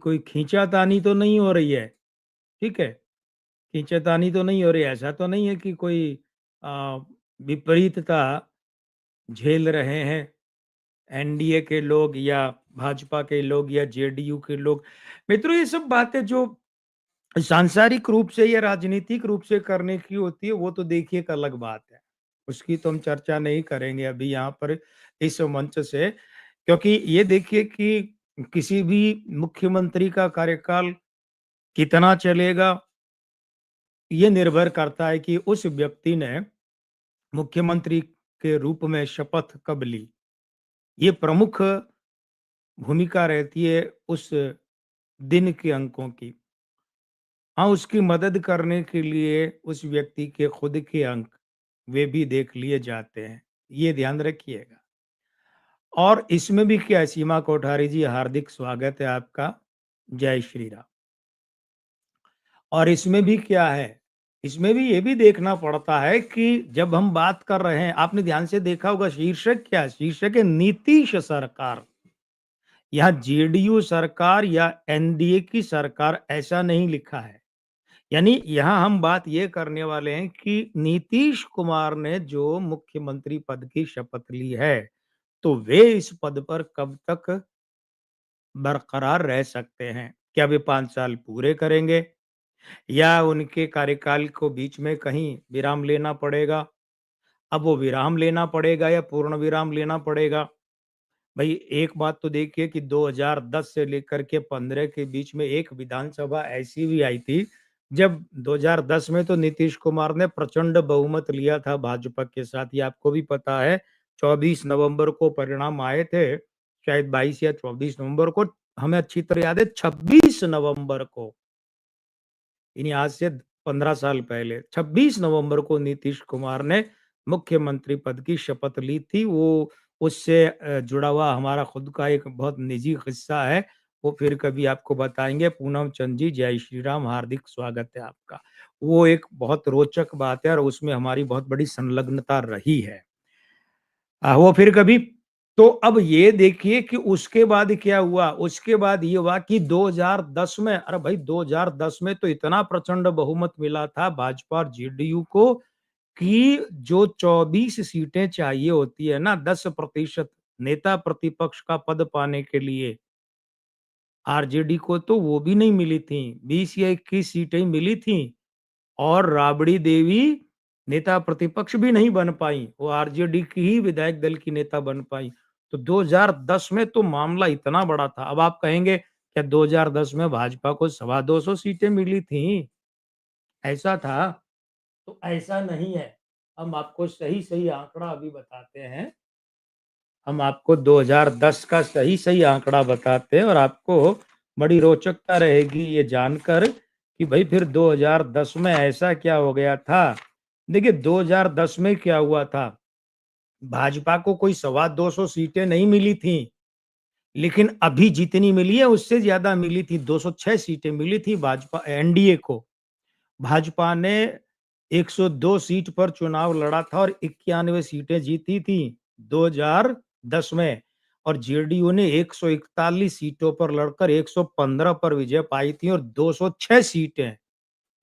कोई खींचातानी तो नहीं हो रही है, ठीक है? खींचातानी तो नहीं हो रही है, ऐसा तो नहीं है कि कोई अ, विपरीतता झेल रहे हैं एनडीए के लोग या भाजपा के लोग या जेडीयू के लोग। मित्रों, ये सब बातें जो सांसारिक रूप से या राजनीतिक रूप से करने की होती है, वो तो देखिए एक अलग बात है। उसकी तो हम चर्चा नहीं करेंगे अभी यहाँ पर इस मंच से, क्योंकि ये देखिए कि किसी भी मुख्यमंत्री का कार्यकाल कितना चलेगा, ये निर्भर करता है कि उस व्यक्ति ने मुख्यमंत्री के रूप में शपथ कब ली। ये प्रमुख भूमिका रहती है उस दिन के अंकों की। हाँ, उसकी मदद करने के लिए उस व्यक्ति के खुद के अंक, वे भी देख लिए जाते हैं। ये ध्यान रखिएगा। और इसमें भी क्या है, सीमा कोठारी जी, हार्दिक स्वागत है आपका। जय श्री राम। और इसमें भी क्या है, इसमें भी ये भी देखना पड़ता है कि जब हम बात कर रहे हैं, आपने ध्यान से देखा होगा शीर्षक क्या है? शीर्षक है नीतीश सरकार। यहाँ जेडीयू सरकार या एनडीए की सरकार ऐसा नहीं लिखा है। यानी यहाँ हम बात ये करने वाले हैं कि नीतीश कुमार ने जो मुख्यमंत्री पद की शपथ ली है, तो वे इस पद पर कब तक बरकरार रह सकते हैं? क्या वे 5 साल पूरे करेंगे या उनके कार्यकाल को बीच में कहीं विराम लेना पड़ेगा? अब वो विराम लेना पड़ेगा या पूर्ण विराम लेना पड़ेगा? भई, एक बात तो देखिए कि 2010 से लेकर के 15 के बीच में एक विधानसभा ऐसी भी आई थी, जब 2010 में तो नीतीश कुमार ने प्रचंड बहुमत लिया था भाजपा के साथ, ये आपको भी पता है। 24 नवंबर को परिणाम आए थे, शायद 22 या 24 नवंबर को, हमें अच्छी तरह याद है 26 नवंबर को, यानी आज से 15 साल पहले 26 नवंबर को नीतीश कुमार ने मुख्यमंत्री पद की शपथ ली थी। वो उससे जुड़ा हुआ हमारा खुद का एक बहुत निजी किस्सा है, वो फिर कभी आपको बताएँगे। पूनम चंद जी, जय श्री राम, हार्दिक स्वागत है आपका। वो एक बहुत रोचक बात है और उसमें हमारी बहुत बड़ी संलग्नता रही है। वो फिर कभी। तो अब ये देखिए कि उसके बाद क्या हुआ, उसके बाद ये हुआ कि 2010 में, अरे भाई 2010 में तो इतना प्रचंड बहुमत मिला था भाजपा और जेडीयू को कि जो 24 सीटें चाहिए होती है ना, 10% नेता प्रतिपक्ष का पद पाने के लिए, आरजेडी को तो वो भी नहीं मिली थी, 20 या 21 सीटें मिली थी। और राबड़ी देवी नेता प्रतिपक्ष भी नहीं बन पाई, वो आरजेडी की ही विधायक दल की नेता बन पाई। तो 2010 में तो मामला इतना बड़ा था। अब आप कहेंगे क्या 2010 में भाजपा को 250 सीटें मिली थी? ऐसा था? तो ऐसा नहीं है। हम आपको सही-सही आंकड़ा अभी बताते हैं। हम आपको 2010 का सही-सही आंकड़ा बताते हैं और आपको बड़ी रोचकता रहेगी ये जानकर कि भाई फिर 2010 में ऐसा क्या हो गया था। देखिए 2010 में क्या हुआ था, भाजपा को कोई 250 सीटें नहीं मिली थी, लेकिन अभी जितनी मिली है उससे ज्यादा मिली थी, 206 सीटें मिली थी भाजपा एनडीए को। भाजपा ने 102 सीट पर चुनाव लड़ा था और 91 सीटें जीती थी 2010 में, और जेडीयू ने 141 सीटों पर लड़कर 115 पर विजय पाई थी और 206 सीटें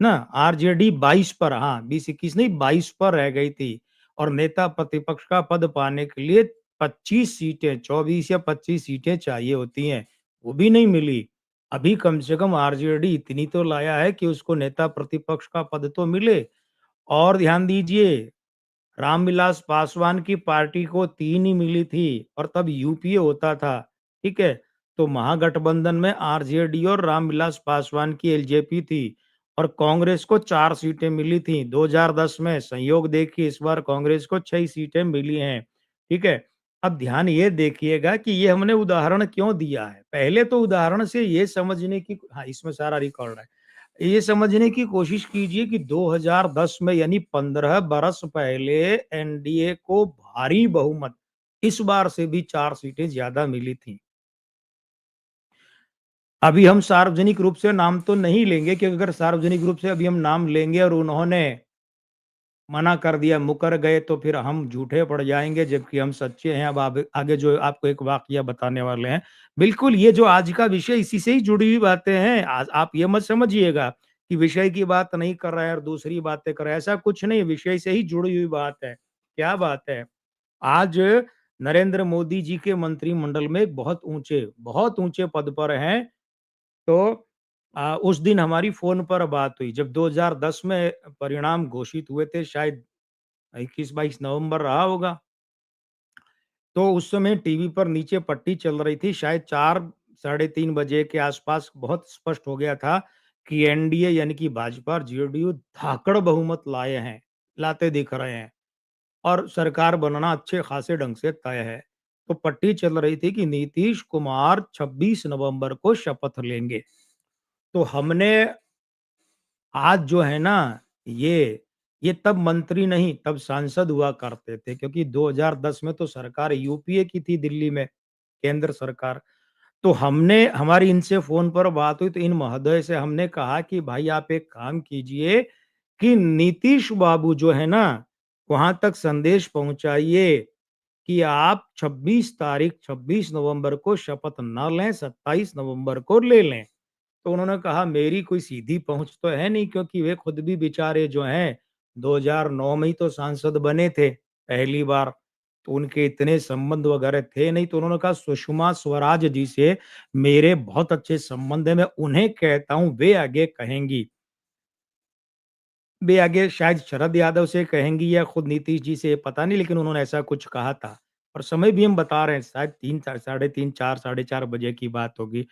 ना आरजेडी 22 पर, हाँ 20-21 नहीं 22 पर रह गई थी। और नेता प्रतिपक्ष का पद पाने के लिए 25 सीटें, 24 या 25 सीटें चाहिए होती हैं, वो भी नहीं मिली। अभी कम से कम आरजेडी इतनी तो लाया है कि उसको नेता प्रतिपक्ष का पद तो मिले। और ध्यान दीजिए, रामविलास पासवान की पार्टी को 3 ही मिली थी और तब यूपीए होता था, ठीक है? तो महागठबंधन में आरजेडी और रामविलास पासवान की एलजेपी थी और कांग्रेस को 4 सीटें मिली थी। 2010 में संयोग देखिए, इस बार कांग्रेस को 6 सीटें मिली हैं, ठीक है? अब ध्यान ये देखिएगा कि ये हमने उदाहरण क्यों दिया है? पहले तो उदाहरण से ये समझने की, हाँ, इसमें सारा रिकॉर्ड है। ये समझने की कोशिश कीजिए कि 2010 में यानी 15 बरस पहले एनडीए को भारी बहुमत, इस बार से भी 4 सीटें ज्यादा मिली थी। अभी हम सार्वजनिक रूप से नाम तो नहीं लेंगे, क्योंकि अगर सार्वजनिक रूप से अभी हम नाम लेंगे और उन्होंने मना कर दिया, मुकर गए तो फिर हम झूठे पड़ जाएँगे जबकि हम सच्चे हैं। अब आगे जो आपको एक वाकया बताने वाले हैं। बिल्कुल ये जो आज का विषय इसी से ही जुड़ी हुई बातें हैं। आज आप ये मत समझिएगा कि विषय की बात नहीं कर रहा है और दूसरी बातें कर रहा है, ऐसा कुछ नहीं, विषय से ही जुड़ी हुई बात है। क्या बात है? आज नरेंद्र मोदी जी के मंत्रिमंडल में एक बहुत ऊँचे पद पर हैं। तो उस दिन हमारी फ़ोन पर बात हुई जब 2010 में परिणाम घोषित हुए थे, शायद 21-22 नवंबर रहा होगा। तो उस समय टीवी पर नीचे पट्टी चल रही थी, शायद 4 साढ़े 3 बजे के आसपास बहुत स्पष्ट हो गया था कि एनडीए यानी कि भाजपा और जेडीयू धाकड़ बहुमत लाते दिख रहे हैं और सरकार बनना अच्छे खासे ढंग से तय है। तो पट्टी चल रही थी कि नीतीश कुमार 26 नवंबर को शपथ लेंगे। तो हमने आज जो है ना, ये तब मंत्री नहीं, तब सांसद हुआ करते थे क्योंकि 2010 में तो सरकार यूपीए की थी दिल्ली में, केंद्र सरकार। तो हमने हमारी इनसे फ़ोन पर बात हुई तो इन महोदय से हमने कहा कि भाई आप एक काम कीजिए कि नीतीश बाबू जो है ना, वहाँ तक संदेश पहुँचाइए कि आप 26 नवंबर को शपथ ना लें, 27 नवंबर को ले लें। तो उन्होंने कहा मेरी कोई सीधी पहुँच तो है नहीं क्योंकि वे खुद भी बेचारे जो हैं 2009 में ही तो सांसद बने थे पहली बार, तो उनके इतने संबंध वगैरह थे नहीं। तो उन्होंने कहा सुषमा स्वराज जी से मेरे बहुत अच्छे संबंध है, मैं उन्हें कहता हूँ, वे आगे शायद शरद यादव से कहेंगी या खुद नीतीश जी से, पता नहीं, लेकिन उन्होंने ऐसा कुछ कहा था। और समय भी हम बता रहे हैं, शायद 3 साढ़े 3 4 साढ़े 4 बजे की बात होगी।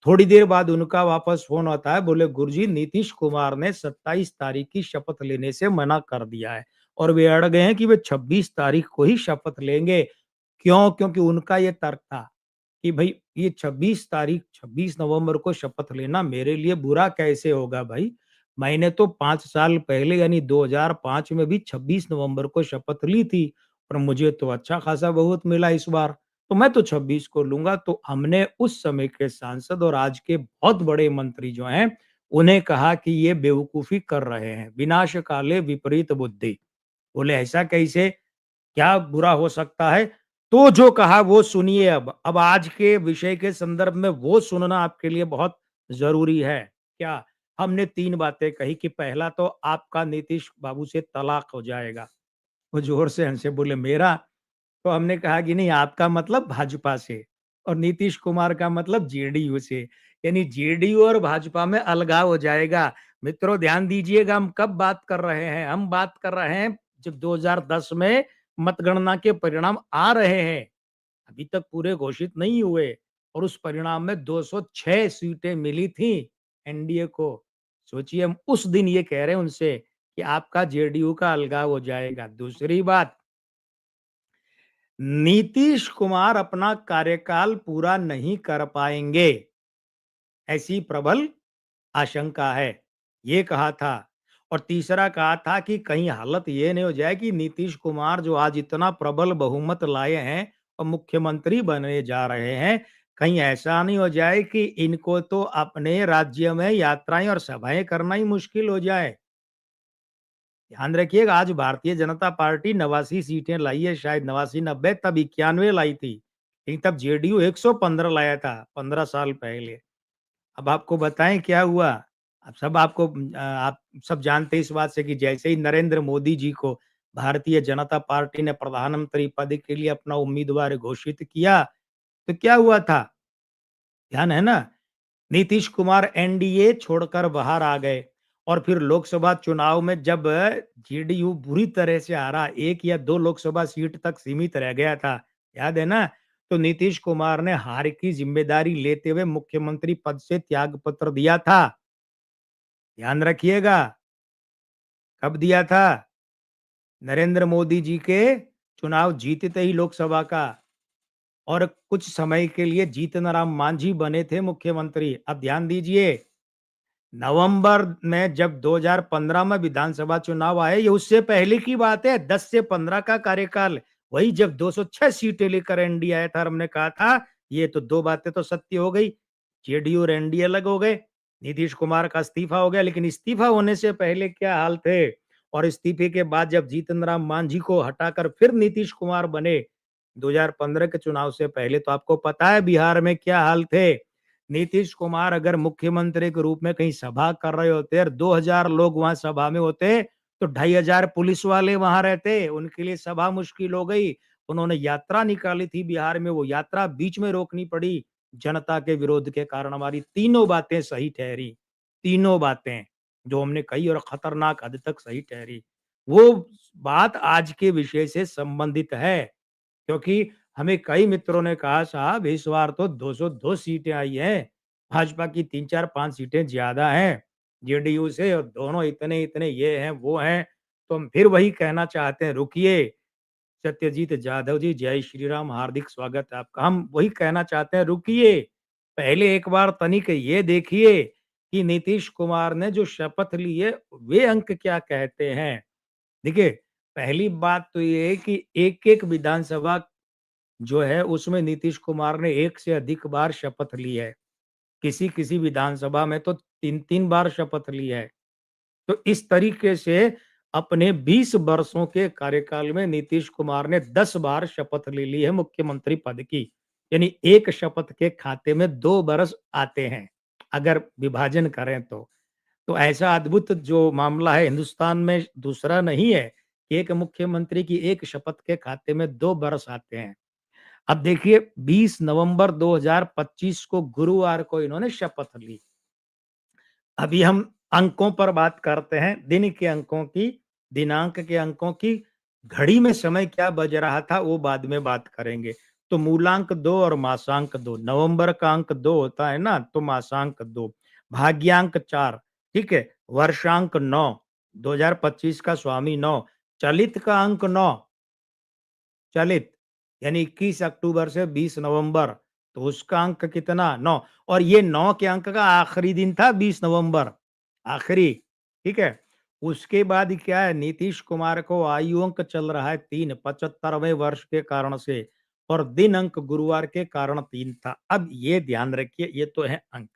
थोड़ी देर बाद उनका वापस फ़ोन आता है, बोले गुरुजी नीतीश कुमार ने 27 तारीख की शपथ लेने से मना कर दिया है और वे अड़ गए हैं कि वे 26 तारीख को ही शपथ लेंगे। क्यों? क्योंकि उनका ये तर्क था कि भई ये 26 नवंबर को शपथ लेना मेरे लिए बुरा कैसे होगा भाई? मैंने तो 5 साल पहले यानी 2005 में भी 26 नवंबर को शपथ ली थी और मुझे तो अच्छा खासा बहुत मिला इस बार, तो मैं तो 26 को लूँगा। तो हमने उस समय के सांसद और आज के बहुत बड़े मंत्री जो हैं, उन्हें कहा कि ये बेवकूफ़ी कर रहे हैं, विनाश काले विपरीत बुद्धि। बोले ऐसा कैसे? क्या बुरा हो सकता है? तो जो कहा वो सुनिए अब। अब आज के विषय के संदर्भ में वो सुनना आपके लिए बहुत ज़रूरी है। क्या? हमने 3 बातें कही कि पहला तो आपका नीतीश बाबू से तलाक हो जाएगा। वो ज़ोर से हँसे, बोले मेरा? तो हमने कहा कि नहीं, आपका मतलब भाजपा से और नीतीश कुमार का मतलब जेडीयू से, यानी जेडीयू और भाजपा में अलगाव हो जाएगा। मित्रों ध्यान दीजिएगा, हम कब बात कर रहे हैं? हम बात कर रहे हैं जब 2010 में मतगणना के परिणाम आ रहे हैं, अभी तक पूरे घोषित नहीं हुए और उस परिणाम में 206 सीटें मिली थी एनडीए को। सोचिए, हम उस दिन ये कह रहे हैं उनसे कि आपका जेडीयू का अलगाव हो जाएगा। दूसरी बात, नीतीश कुमार अपना कार्यकाल पूरा नहीं कर पाएँगे, ऐसी प्रबल आशंका है, ये कहा था। और तीसरा कहा था कि कहीं हालत ये नहीं हो जाए कि नीतीश कुमार जो आज इतना प्रबल बहुमत लाए हैं और मुख्यमंत्री बनने जा रहे हैं, कहीं ऐसा नहीं हो जाए कि इनको तो अपने राज्य में यात्राएँ और सभाएँ करना ही मुश्किल हो जाए। ध्यान रखिएगा, आज भारतीय जनता पार्टी 89 सीटें लाई है, शायद 89-90, तब 91 लाई थी। लेकिन तब जेडीयू 115 लाया था 15 साल पहले। अब आपको बताएँ क्या हुआ? अब सब आप सब जानते हैं इस बात से कि जैसे ही नरेंद्र मोदी जी को भारतीय जनता पार्टी ने प्रधानमंत्री पद के लिए अपना उम्मीदवार घोषित किया, तो क्या हुआ था? ध्यान है ना? नीतीश कुमार एनडीए छोड़कर बाहर आ गए और फिर लोकसभा चुनाव में जब जेडीयू बुरी तरह से हारा, 1 या 2 लोकसभा सीट तक सीमित रह गया था, याद है ना? तो नीतीश कुमार ने हार की जिम्मेदारी लेते हुए मुख्यमंत्री पद से त्याग पत्र दिया था। ध्यान रखिएगा, कब दिया था? नरेंद्र मोदी जी के चुनाव जीतते ही लोकसभा का, और कुछ समय के लिए जीतन राम मांझी बने थे मुख्यमंत्री। अब ध्यान दीजिए, नवंबर में जब 2015 में विधानसभा चुनाव आए, ये उससे पहले की बात है, 10 से 15 का कार्यकाल। वही जब 206 सीटें लेकर एनडीए आया था और हमने कहा था, ये तो 2 बातें तो सत्य हो गई, जेडीयू और एनडीए अलग हो गए, नीतीश कुमार का इस्तीफा हो गया। लेकिन इस्तीफा होने से पहले क्या हाल थे? और इस्तीफे के बाद जब जीतन राम मांझी को हटाकर फिर नीतीश कुमार बने 2015 के चुनाव से पहले, तो आपको पता है बिहार में क्या हाल थे। नीतीश कुमार अगर मुख्यमंत्री के रूप में कहीं सभा कर रहे होते और 2000 लोग वहां सभा में होते, तो 2500 पुलिस वाले वहां रहते, उनके लिए सभा मुश्किल हो गई। उन्होंने यात्रा निकाली थी बिहार में, वो यात्रा बीच में रोकनी पड़ी जनता के विरोध के कारण। हमारी तीनों बातें सही ठहरी, तीनों बातें जो हमने कही और खतरनाक हद तक सही ठहरी। वो बात आज के विषय से संबंधित है, क्योंकि हमें कई मित्रों ने कहा साहब इस बार तो 202 सीटें आई हैं, भाजपा की 3, 4, 5 सीटें ज्यादा हैं जेडीयू से, और दोनों इतने-इतने ये हैं, वो हैं। तो हम फिर वही कहना चाहते हैं, रुकिए सत्यजीत जाधव जी, जय श्री राम, हार्दिक स्वागत है आपका। हम वही कहना चाहते हैं, रुकिए, पहले एक बार तनिक ये देखिए कि नीतीश कुमार ने जो शपथ ली है, वे अंक क्या कहते हैं। देखिए, पहली बात तो ये है कि एक-एक विधानसभा जो है उसमें नीतीश कुमार ने 1 से अधिक बार शपथ ली है। किसी-किसी विधानसभा में तो 3-3 बार शपथ ली है। तो इस तरीके से अपने 20 वर्षों के कार्यकाल में नीतीश कुमार ने 10 बार शपथ ले ली है मुख्यमंत्री पद की। यानी एक शपथ के खाते में 2 बरस आते हैं, अगर विभाजन करें तो। तो ऐसा अद्भुत जो मामला है हिंदुस्तान में दूसरा नहीं है कि एक मुख्यमंत्री की एक शपथ के खाते में 2 बरस आते हैं। अब देखिए 20 नवंबर 2025 को गुरुवार को इन्होंने शपथ ली। अभी हम अंकों पर बात करते हैं, दिन के अंकों की, दिनांक के अंकों की, घड़ी में समय क्या बज रहा था वो बाद में बात करेंगे। तो मूलांक 2 और मासांक 2, नवंबर का अंक 2 होता है ना, तो मासांक 2, भाग्यांक 4, ठीक है, वर्षांक 9, 2025 का स्वामी 9, चलित का अंक 9, चलित यानी 21 अक्टूबर से 20 नवंबर, तो उसका अंक कितना 9, और ये 9 के अंक का आखिरी दिन था 20 नवंबर, आखिरी, ठीक है। उसके बाद क्या है, नीतीश कुमार को आयु अंक चल रहा है 3, 75वें वर्ष के कारण से, और दिन अंक गुरुवार के कारण 3 था। अब ये ध्यान रखिए, ये तो है अंक।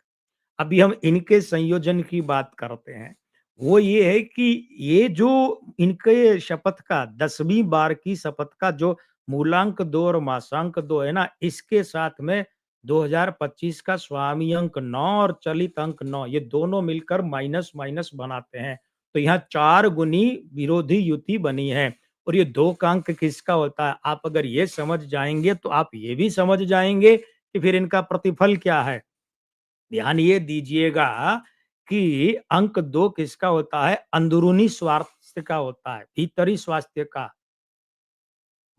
अभी हम इनके संयोजन की बात करते हैं। वो ये है कि ये जो इनके शपथ का 10वीं बार की शपथ का जो मूलांक 2 और मासांक 2 है ना, इसके साथ में 2025 का स्वामी अंक 9 और चलित अंक 9, ये दोनों मिलकर माइनस माइनस बनाते हैं। तो यहाँ 4 गुनी विरोधी युति बनी है, और ये 2 का अंक किसका होता है? आप अगर ये समझ जाएंगे तो आप ये भी समझ जाएंगे कि फिर इनका प्रतिफल क्या है। ध्यान ये दीजिएगा कि अंक 2 किसका होता है? अंदरूनी स्वास्थ्य का होता है, भीतरी स्वास्थ्य का,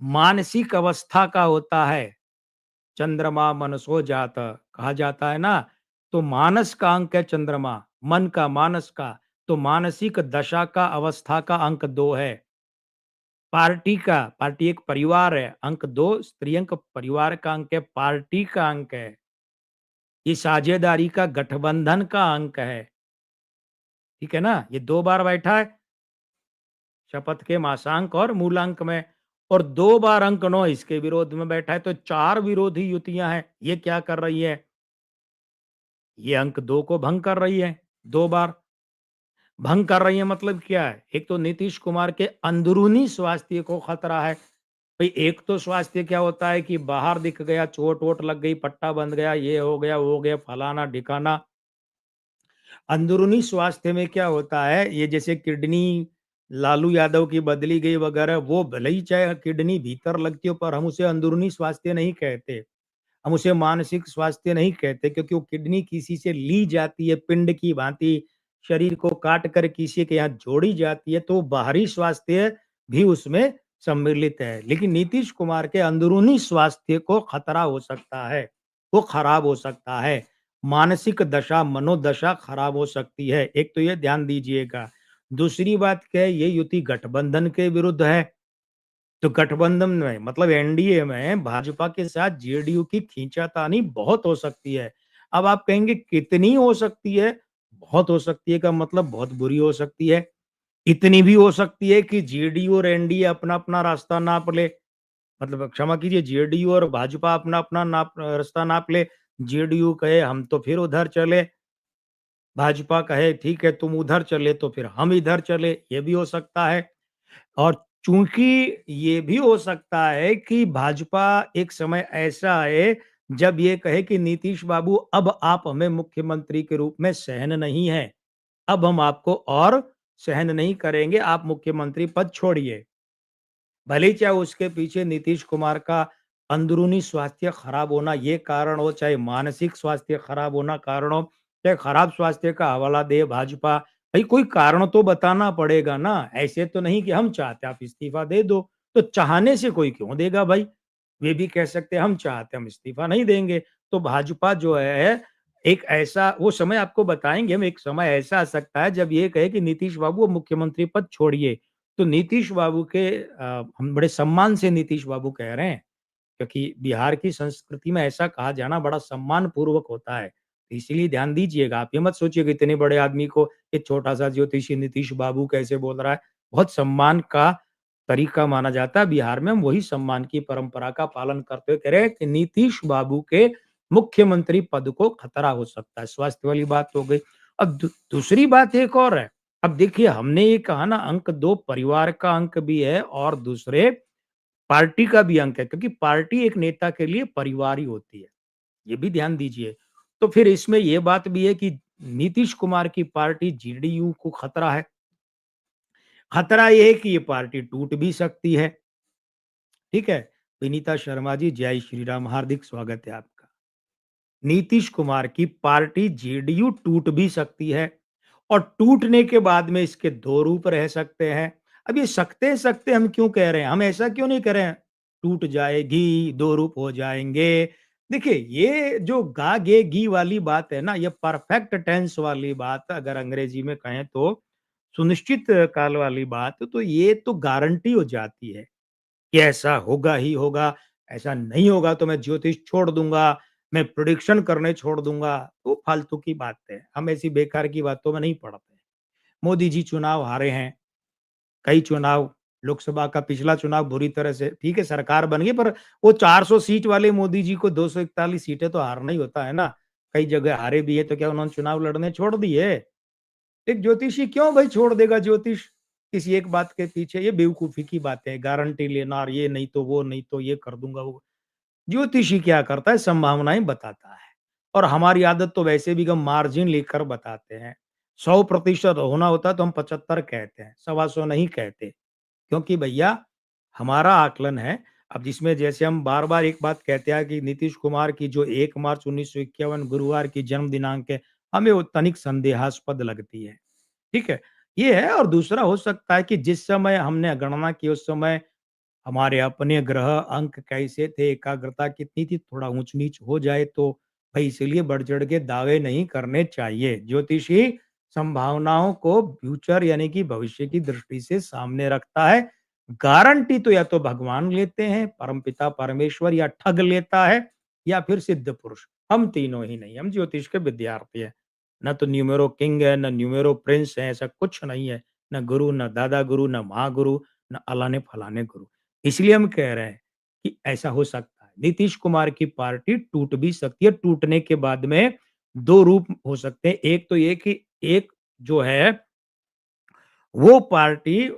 मानसिक अवस्था का होता है। चंद्रमा मनसो जात कहा जाता है ना, तो मानस का अंक है चंद्रमा, मन का, मानस का, तो मानसिक दशा का, अवस्था का अंक 2 है। पार्टी का, पार्टी एक परिवार है, अंक 2 स्त्री अंक परिवार का अंक है, पार्टी का अंक है। ये साझेदारी का, गठबंधन का अंक है। ठीक है ना? ये 2 बार बैठा है शपथ के मासांक और मूलांक में, और 2 बार अंक 9 इसके विरोध में बैठा है, तो 4 विरोधी युतियां हैं। ये क्या कर रही है? ये अंक 2 को भंग कर रही है, 2 बार। भंग कर रही है मतलब क्या है? एक तो नीतीश कुमार के अंदरूनी स्वास्थ्य को खतरा है। भाई एक तो स्वास्थ्य क्या होता है कि बाहर दिख गया, चोट-वोट लग गई, पट्टा बंध गया, ये हो गया, वो हो गया, फलाना-ढिकाना। अंदरूनी स्वास्थ्य में क्या होता है, ये जैसे किडनी लालू यादव की बदली गई वगैरह, वो भले ही चाहे किडनी भीतर लगती हो, पर हम उसे अंदरूनी स्वास्थ्य नहीं कहते। हम उसे मानसिक स्वास्थ्य नहीं कहते, क्योंकि वो किडनी किसी से ली जाती है पिंड की भांति, शरीर को काट कर किसी के यहाँ जोड़ी जाती है, तो बाहरी स्वास्थ्य भी उसमें सम्मिलित है। लेकिन नीतीश कुमार के अंदरूनी स्वास्थ्य को खतरा हो सकता है, वो खराब हो सकता है। मानसिक दशा, मनोदशा खराब हो सकती है। एक तो ये ध्यान दीजिएगा। दूसरी बात क्या है, ये युति गठबंधन के विरुद्ध है। तो गठबंधन में मतलब एनडीए में भाजपा के साथ जेडीयू की खींचातानी बहुत हो सकती है। अब आप कहेंगे कितनी हो सकती है? बहुत हो सकती है का मतलब बहुत बुरी हो सकती है। इतनी भी हो सकती है कि जेडीयू और एनडीए अपना-अपना रास्ता नाप ले। मतलब क्षमा कीजिए, जेडीयू और भाजपा अपना-अपना रास्ता नाप ले। जेडीयू कहे हम तो फिर उधर चले। भाजपा कहे ठीक है तुम उधर चले तो फिर हम इधर चले, ये भी हो सकता है। और चूँकि ये भी हो सकता है कि भाजपा एक समय ऐसा आए जब ये कहे कि नीतीश बाबू अब आप हमें मुख्यमंत्री के रूप में सहन नहीं हैं। अब हम आपको और सहन नहीं करेंगे, आप मुख्यमंत्री पद छोड़िए। भले ही चाहे उसके पीछे नीतीश कुमार का अंदरूनी स्वास्थ्य खराब होना ये कारण हो, चाहे मानसिक स्वास्थ्य खराब होना कारण हो, चाहे खराब स्वास्थ्य का हवाला दे भाजपा, भाई कोई कारण तो बताना पड़ेगा ना। ऐसे तो नहीं कि हम चाहते हैं आप इस्तीफा दे दो, तो चाहने से कोई क्यों देगा भाई? वे भी कह सकते हैं हम चाहते हैं हम इस्तीफा नहीं देंगे। तो भाजपा जो है एक ऐसा वो समय आपको बताएँगे हम, एक समय ऐसा आ सकता है जब ये कहे कि नीतीश बाबू अब मुख्यमंत्री पद छोड़िए। तो नीतीश बाबू के हम बड़े सम्मान से नीतीश बाबू कह रहे हैं, क्योंकि बिहार की संस्कृति में ऐसा कहा जाना बड़ा सम्मानपूर्वक होता है। तो इसीलिए ध्यान दीजिएगा, आप ये मत सोचिए इतने बड़े आदमी को एक छोटा-सा ज्योतिषी नीतीश बाबू कैसे बोल रहा है। बहुत सम्मान का तरीका माना जाता है बिहार में, हम वही सम्मान की परंपरा का पालन करते हुए कह रहे हैं कि नीतीश बाबू के मुख्यमंत्री पद को खतरा हो सकता है। स्वास्थ्य वाली बात हो गई। अब दूसरी बात एक और है। अब देखिए हमने ये कहा ना अंक 2 परिवार का अंक भी है और दूसरे पार्टी का भी अंक है, क्योंकि पार्टी एक नेता के लिए परिवार ही होती है। ये भी ध्यान दीजिए। तो फिर इसमें ये बात भी है कि नीतीश कुमार की पार्टी जेडीयू को खतरा है। खतरा ये है कि ये पार्टी टूट भी सकती है। ठीक है? विनीता शर्मा जी, जय श्री राम, हार्दिक स्वागत है आपका। नीतीश कुमार की पार्टी जेडीयू टूट भी सकती है और टूटने के बाद में इसके 2 रूप रह सकते हैं। अब ये सकते-सकते हम क्यों कह रहे हैं? हम ऐसा क्यों नहीं कह रहे हैं, टूट जाएगी, 2 रूप हो जाएँगे। देखिए, ये जो गा, गे, गी वाली बात है ना, ये परफेक्ट टेंस वाली बात अगर अंग्रेजी में कहें तो, सुनिश्चित काल वाली बात, तो ये तो गारंटी हो जाती है। कि ऐसा होगा ही होगा, ऐसा नहीं होगा तो मैं ज्योतिष छोड़ दूँगा, मैं प्रेडिक्शन करने छोड़ दूँगा, वो फालतू की बातें हैं। हम ऐसी बेकार की बातों में नहीं पड़ते। मोदी जी चुनाव हारे हैं, कई चुनाव लोकसभा का पिछला चुनाव बुरी तरह से ठीक है सरकार बन गई पर वो 400 सीट वाले मोदी जी को 241 सीटें तो हारना ही होता है ना। कई जगह हारे भी है तो क्या उन्होंने चुनाव लड़ने छोड़ दिए? एक ज्योतिषी क्यों भाई छोड़ देगा ज्योतिष किसी एक बात के पीछे? ये बेवकूफ़ी की बात है, गारंटी लेना और ये नहीं तो वो नहीं तो ये कर दूँगा वो। ज्योतिषी क्या करता है संभावनाएँ बताता है और हमारी आदत तो वैसे भी हम मार्जिन लेकर बताते हैं। 100% होना होता है तो हम 75 कहते हैं, सवा सौ नहीं कहते। क्योंकि भैया हमारा आकलन है, अब जिसमें जैसे हम बार-बार एक बात कहते हैं कि नीतीश कुमार की जो 1 मार्च 1951 गुरुवार की जन्म दिनांक है, हमें वो तनिक संदेहास्पद लगती है। ठीक है? ये है और दूसरा हो सकता है कि जिस समय हमने गणना की उस समय हमारे अपने ग्रह अंक कैसे थे, एकाग्रता कितनी थी, थोड़ा ऊँच-नीच हो जाए तो भई इसीलिए बढ़-चढ़ के दावे नहीं करने चाहिए। ज्योतिषी संभावनाओं को फ्यूचर यानी कि भविष्य की दृष्टि से सामने रखता है। गारंटी तो या तो भगवान लेते हैं, परमपिता परमेश्वर या ठग लेता है या फिर सिद्ध पुरुष। हम तीनों ही नहीं, हम ज्योतिष के विद्यार्थी हैं। ना तो न्यूमेरो किंग है, ना न्यूमेरो प्रिंस है, ऐसा कुछ नहीं है। ना गुरु, ना दादा गुरु, ना महागुरु, ना अलाने-फलाने गुरु। इसलिए हम कह रहे हैं कि ऐसा हो सकता है। नीतीश कुमार की पार्टी टूट भी सकती है, टूटने के बाद में 2 रूप हो सकते हैं। एक तो ये कि एक जो है, वो पार्टी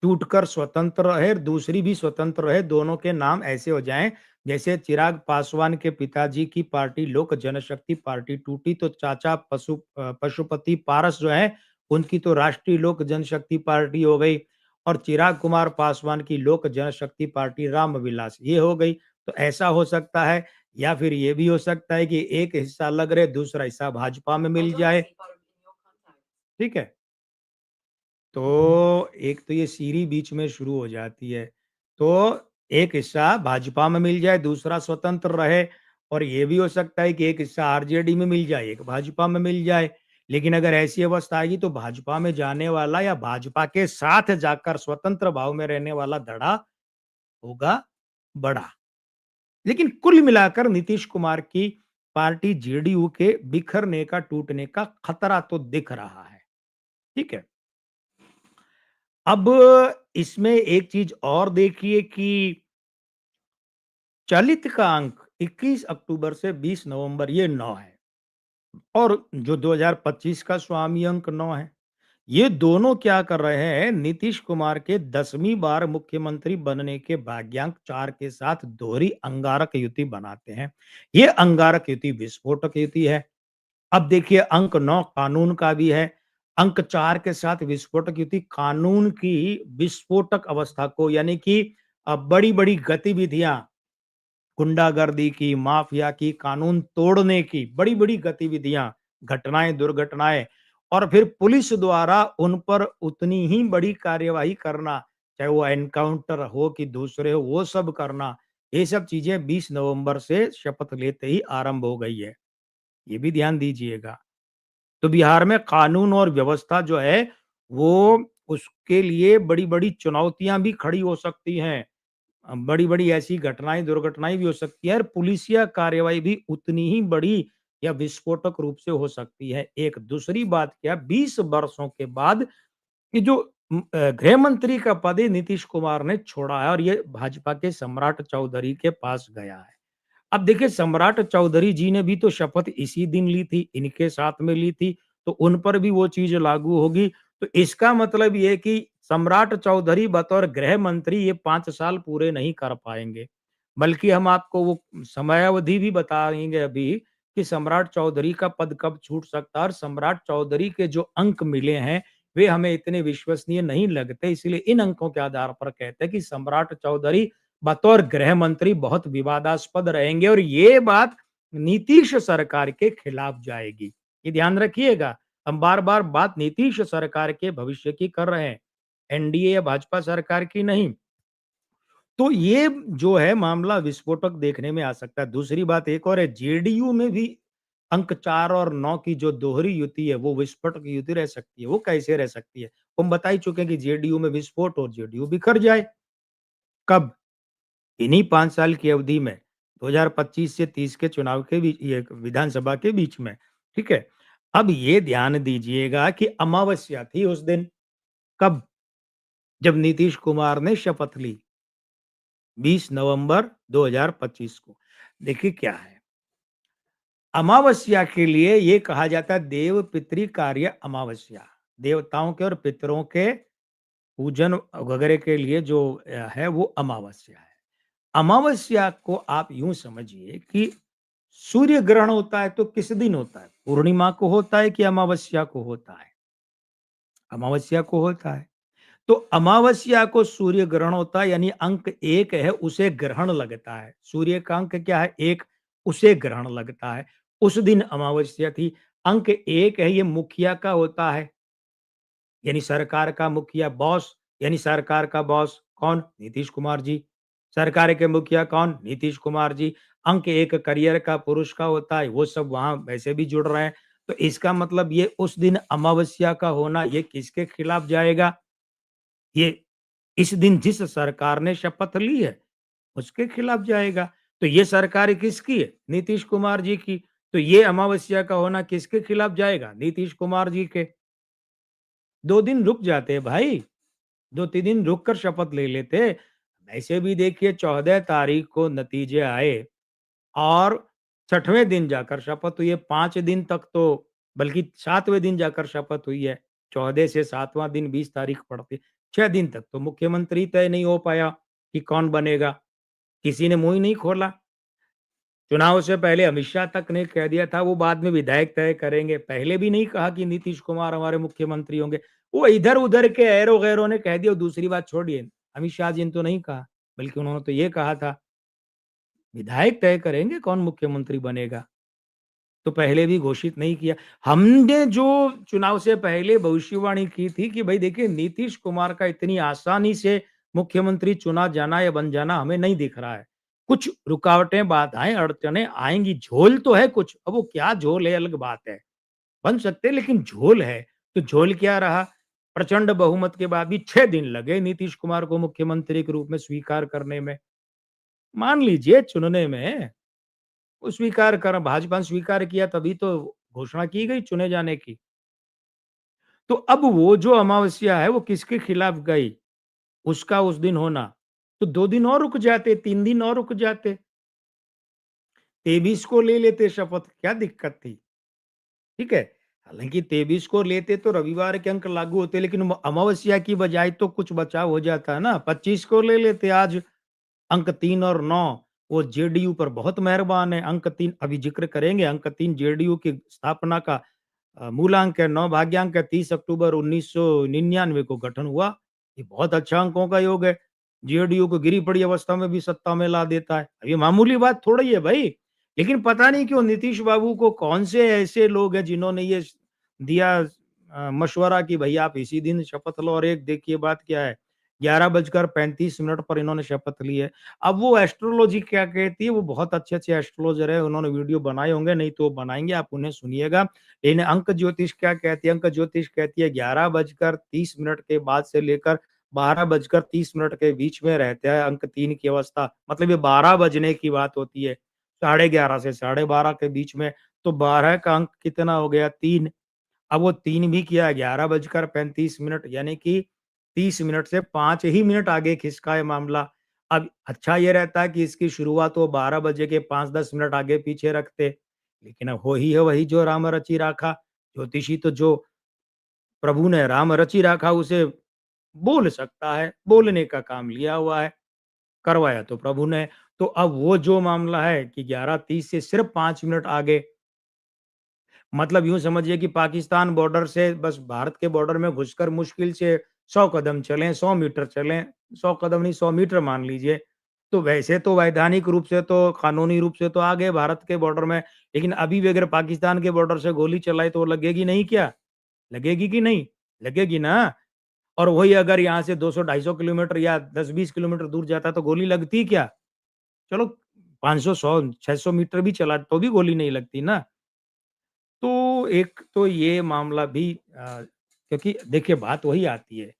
टूटकर स्वतंत्र रहे, दूसरी भी स्वतंत्र रहे, दोनों के नाम ऐसे हो जाएँ, जैसे चिराग पासवान के पिताजी की पार्टी लोक जनशक्ति पार्टी टूटी तो चाचा पशुपति पारस जो हैं, उनकी तो राष्ट्रीय लोक जनशक्ति पार्टी हो गई और चिराग कुमार पासवान की लोक जनशक्ति पार्टी रामविलास, ये हो गई। तो ऐसा हो सकता है या फिर ये भी हो सकता है कि एक हिस्सा अलग रहे, दूसरा हिस्सा भाजपा में मिल जाए, ठीक है? तो एक तो ये सीरी बीच में शुरू हो जाती है। तो एक हिस्सा भाजपा में मिल जाए, दूसरा स्वतंत्र रहे और ये भी हो सकता है कि एक हिस्सा आरजेडी में मिल जाए, एक भाजपा में मिल जाए। लेकिन अगर ऐसी अवस्था आएगी तो भाजपा में जाने वाला या भाजपा के साथ जाकर स्वतंत्र भाव में रहने वाला धड़ा होगा बड़ा। लेकिन कुल मिलाकर नीतीश कुमार की पार्टी जेडीयू के बिखरने का, टूटने का खतरा तो दिख रहा है। ठीक है? अब इसमें एक चीज़ और देखिए कि चलित का अंक 21 अक्टूबर से 20 नवंबर ये 9 है। और जो 2025 का स्वामी अंक 9 है, ये दोनों क्या कर रहे हैं, नीतीश कुमार के 10वीं बार मुख्यमंत्री बनने के भाग्यांक 4 के साथ दोहरी अंगारक युति बनाते हैं। ये अंगारक युति विस्फोटक युति है। अब देखिए अंक 9 कानून का भी है, अंक 4 के साथ विस्फोटक युति कानून की विस्फोटक अवस्था को यानी कि बड़ी-बड़ी गतिविधियाँ गुंडागर्दी की, माफिया की, कानून तोड़ने की बड़ी-बड़ी गतिविधियाँ, घटनाएँ, दुर्घटनाएँ और फिर पुलिस द्वारा उन पर उतनी ही बड़ी कार्यवाही करना, चाहे वो एनकाउंटर हो कि दूसरे हो, वो सब करना। ये सब चीज़ें 20 नवंबर से शपथ लेते ही आरंभ हो गई है। ये भी ध्यान दीजिएगा। तो बिहार में कानून और व्यवस्था जो है, वो उसके लिए बड़ी-बड़ी चुनौतियाँ भी खड़ी हो सकती हैं। बड़ी-बड़ी ऐसी घटनाएँ, दुर्घटनाएँ भी हो सकती है और पुलिसिया कार्रवाई भी उतनी ही बड़ी या विस्फोटक रूप से हो सकती है। एक दूसरी बात क्या 20 वर्षों के बाद ये जो गृह मंत्री का पद है नीतीश कुमार ने छोड़ा है और ये भाजपा के सम्राट चौधरी के पास गया है। अब देखिए सम्राट चौधरी जी ने भी तो शपथ इसी दिन ली थी, इनके साथ में ली थी, तो उन पर भी वो चीज़ लागू होगी। तो इसका मतलब ये है कि सम्राट चौधरी बतौर गृह मंत्री ये 5 साल पूरे नहीं कर पाएँगे। बल्कि हम आपको वो समयावधि भी बताएँगे अभी कि सम्राट चौधरी का पद कब छूट सकता है और सम्राट चौधरी के जो अंक मिले हैं, वे हमें इतने विश्वसनीय नहीं लगते। इसलिए इन अंकों के आधार पर कहते हैं कि सम्राट चौधरी बतौर गृह मंत्री बहुत विवादास्पद रहेंगे और ये बात नीतीश सरकार के खिलाफ जाएगी। ये ध्यान रखिएगा। हम बार-बार बात नीतीश सरकार के भविष्य की कर रहे हैं, एनडीए या भाजपा सरकार की नहीं। तो ये जो है मामला विस्फोटक देखने में आ सकता है। दूसरी बात एक और है जेडीयू में भी अंक 4 और 9 की जो दोहरी युति है वो विस्फोटक युति रह सकती है। वो कैसे रह सकती है? हम बता ही चुके हैं कि जेडीयू में विस्फोट और जेडीयू बिखर जाए। कब? इन्हीं 5 साल की अवधि में 2025 से 30 के चुनाव के बीच ये विधानसभा के बीच में, ठीक है? अब ये ध्यान दीजिएगा कि अमावस्या थी उस दिन, कब? जब नीतीश कुमार ने शपथ ली, 20 नवंबर 2025 को। देखिए क्या है, अमावस्या के लिए ये कहा जाता है देव पितृ कार्य अमावस्या, देवताओं के और पितरों के पूजन वगैरह के लिए जो है वो अमावस्या है। अमावस्या को आप यूँ समझिए कि सूर्य ग्रहण होता है तो किस दिन होता है? पूर्णिमा को होता है कि अमावस्या को होता है? अमावस्या को होता है। तो अमावस्या को सूर्य ग्रहण होता है यानी अंक 1 है उसे ग्रहण लगता है। सूर्य का अंक क्या है? 1 उसे ग्रहण लगता है। उस दिन अमावस्या थी। अंक 1 है ये मुखिया का होता है। यानी सरकार का मुखिया बॉस यानी सरकार का बॉस कौन? नीतीश कुमार जी। सरकार के मुखिया कौन? नीतीश कुमार जी। अंक 1 करियर का पुरुष का होता है, वो सब वहाँ वैसे भी जुड़ रहे हैं। तो इसका मतलब ये उस दिन अमावस्या का होना ये किसके खिलाफ जाएगा? ये इस दिन जिस सरकार ने शपथ ली है, उसके खिलाफ जाएगा। तो ये सरकार किसकी है? नीतीश कुमार जी की। तो ये अमावस्या का होना किसके खिलाफ जाएगा? नीतीश कुमार जी के। 2 दिन रुक जाते भाई। 2-3 दिन रुक कर शपथ ले लेते। वैसे भी देखिए 14 तारीख को नतीजे आए और 6वें दिन जाकर शपथ हुई है। 5 दिन तक तो बल्कि 7वें दिन जाकर शपथ हुई है। 14 से 7वाँ दिन 20 तारीख पड़ती है। 6 दिन तक तो मुख्यमंत्री तय नहीं हो पाया कि कौन बनेगा। किसी ने मुँह ही नहीं खोला। चुनाव से पहले अमित शाह तक ने कह दिया था वो बाद में विधायक तय करेंगे। पहले भी नहीं कहा कि नीतीश कुमार हमारे मुख्यमंत्री होंगे। वो इधर-उधर के ऐरो-गैरों ने कह दिया और दूसरी बात छोड़िए, अमित शाह जी ने तो नहीं कहा, बल्कि उन्होंने तो ये कहा था, विधायक तय करेंगे कौन मुख्यमंत्री बनेगा। तो पहले भी घोषित नहीं किया। हमने जो चुनाव से पहले भविष्यवाणी की थी कि भई देखिए नीतीश कुमार का इतनी आसानी से मुख्यमंत्री चुना जाना या बन जाना हमें नहीं दिख रहा है। कुछ रुकावटें, बाधाएँ, अड़चनें आएँगी, झोल तो है कुछ, अब वो क्या झोल है अलग बात है। बन सकते हैं लेकिन झोल है, तो झोल क्या रहा? प्रचंड बहुमत के बाद भी 6 दिन लगे नीतीश कुमार को मुख्यमंत्री के रूप में स्वीकार करने में। मान लीजिए चुनने में वो स्वीकार करा भाजपा ने स्वीकार किया तभी तो घोषणा की गई चुने जाने की। तो अब वो जो अमावस्या है वो किसके खिलाफ गई? उसका उस दिन होना। तो 2 दिन और रुक जाते, 3 दिन और रुक जाते। 23 को ले लेते शपथ, क्या दिक्कत थी? ठीक है? हालाँकि 23 को लेते तो रविवार के अंक लागू होते, लेकिन अमावस्या की बजाय तो कुछ बचाव हो जाता है ना, 25 को ले लेते आज। अंक 3 और 9 वो जेडीयू पर बहुत मेहरबान है। अंक 3 अभी ज़िक्र करेंगे, अंक 3 जेडीयू की स्थापना का मूलांक है, 9 भाग्यांक है, 30 अक्टूबर 1999 को गठन हुआ। ये बहुत अच्छा अंकों का योग है। जेडीयू को गिरी पड़ी अवस्था में भी सत्ता में ला देता है। अब ये मामूली बात थोड़ी है भई। लेकिन पता नहीं क्यों नीतीश बाबू को कौन से ऐसे लोग हैं जिन्होंने ये दिया मशवरा कि भई आप इसी दिन शपथ लो, और एक देखिए बात क्या है, 11:35 पर इन्होंने शपथ ली है। अब वो एस्ट्रोलॉजी क्या कहती है, वो बहुत अच्छे-अच्छे एस्ट्रोलॉजर हैं, उन्होंने वीडियो बनाए होंगे, नहीं तो वो बनाएँगे, आप उन्हें सुनिएगा। लेकिन अंक ज्योतिष क्या कहती है? अंक ज्योतिष कहती है 11:30 के बाद से लेकर 12:30 के बीच में रहता है अंक 3 की अवस्था। मतलब ये 12 बजने की बात होती है, 11:30 से 12:30 के बीच में। तो 12 का अंक कितना हो गया? 3। अब वो 3 भी किया 11:35 यानी कि 30 मिनट से 5 ही मिनट आगे खिसका है मामला। अब अच्छा ये रहता है कि इसकी शुरुआत वो 12 बजे के 5-10 मिनट आगे पीछे रखते। लेकिन अब हो ही है वही जो राम रचि राखा। ज्योतिषी तो जो प्रभु ने राम रचि राखा उसे बोल सकता है, बोलने का काम लिया हुआ है, करवाया तो प्रभु ने। तो अब वो जो मामला है कि 11:30 से सिर्फ 5 मिनट आगे, मतलब यूँ समझिए कि पाकिस्तान बॉर्डर से बस भारत के बॉर्डर में घुसकर मुश्किल से 100 कदम चलें, 100 मीटर चलें, 100 कदम नहीं 100 मीटर मान लीजिए। तो वैसे तो वैधानिक रूप से तो कानूनी रूप से तो आ गए भारत के बॉर्डर में, लेकिन अभी भी अगर पाकिस्तान के बॉर्डर से गोली चलाए तो वो लगेगी नहीं क्या? लगेगी कि नहीं? लगेगी ना। और वही अगर यहाँ से 200-250 किलोमीटर या 10-20 किलोमीटर दूर जाता तो गोली लगती क्या? चलो 500, 100, 600 मीटर भी चला तो भी गोली नहीं लगती ना। तो एक तो ये मामला भी क्योंकि देखिए बात वही आती है,